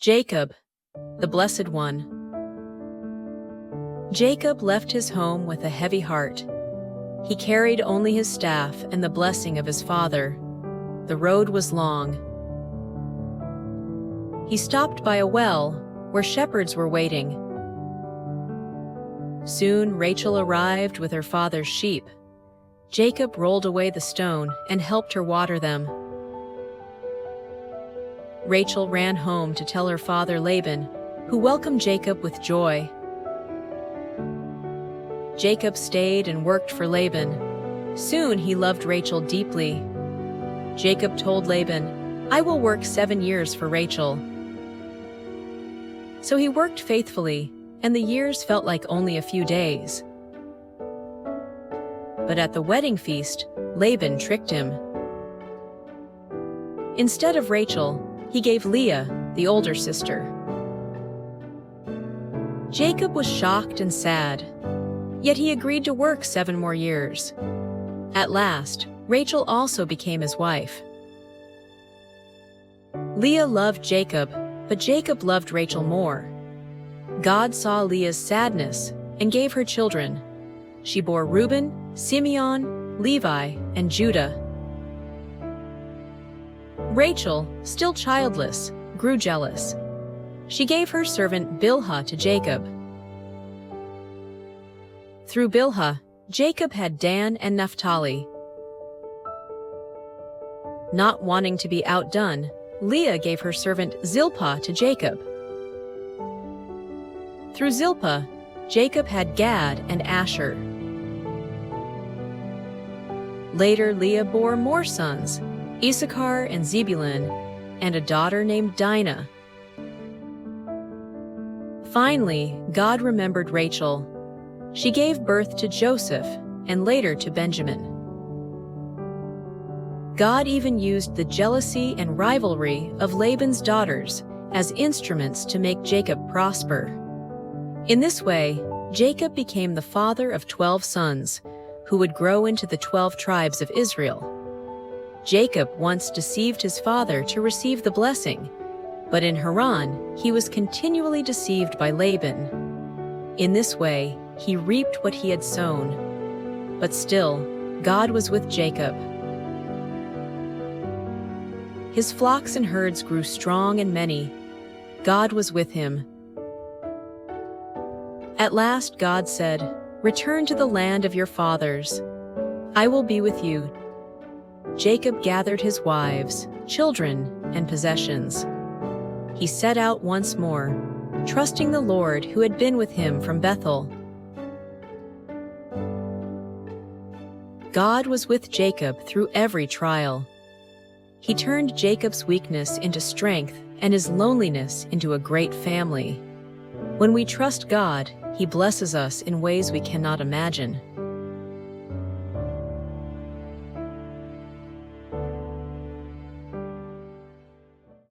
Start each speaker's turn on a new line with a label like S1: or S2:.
S1: Jacob, the Blessed One. Jacob left his home with a heavy heart. He carried only his staff and the blessing of his father. The road was long. He stopped by a well where shepherds were waiting. Soon Rachel arrived with her father's sheep. Jacob rolled away the stone and helped her water them. Rachel ran home to tell her father Laban, who welcomed Jacob with joy. Jacob stayed and worked for Laban. Soon he loved Rachel deeply. Jacob told Laban, "I will work 7 years for Rachel." So he worked faithfully, and the years felt like only a few days. But at the wedding feast, Laban tricked him. Instead of Rachel, he gave Leah, the older sister. Jacob was shocked and sad, yet he agreed to work 7 more years. At last, Rachel also became his wife. Leah loved Jacob, but Jacob loved Rachel more. God saw Leah's sadness and gave her children. She bore Reuben, Simeon, Levi, and Judah. Rachel, still childless, grew jealous. She gave her servant Bilhah to Jacob. Through Bilhah, Jacob had Dan and Naphtali. Not wanting to be outdone, Leah gave her servant Zilpah to Jacob. Through Zilpah, Jacob had Gad and Asher. Later, Leah bore more sons, Issachar and Zebulun, and a daughter named Dinah. Finally, God remembered Rachel. She gave birth to Joseph and later to Benjamin. God even used the jealousy and rivalry of Laban's daughters as instruments to make Jacob prosper. In this way, Jacob became the father of 12 sons, who would grow into the 12 tribes of Israel. Jacob once deceived his father to receive the blessing, but in Haran, he was continually deceived by Laban. In this way, he reaped what he had sown. But still, God was with Jacob. His flocks and herds grew strong and many. God was with him. At last God said, "Return to the land of your fathers. I will be with you." Jacob gathered his wives, children, and possessions. He set out once more, trusting the Lord who had been with him from Bethel. God was with Jacob through every trial. He turned Jacob's weakness into strength and his loneliness into a great family. When we trust God, He blesses us in ways we cannot imagine.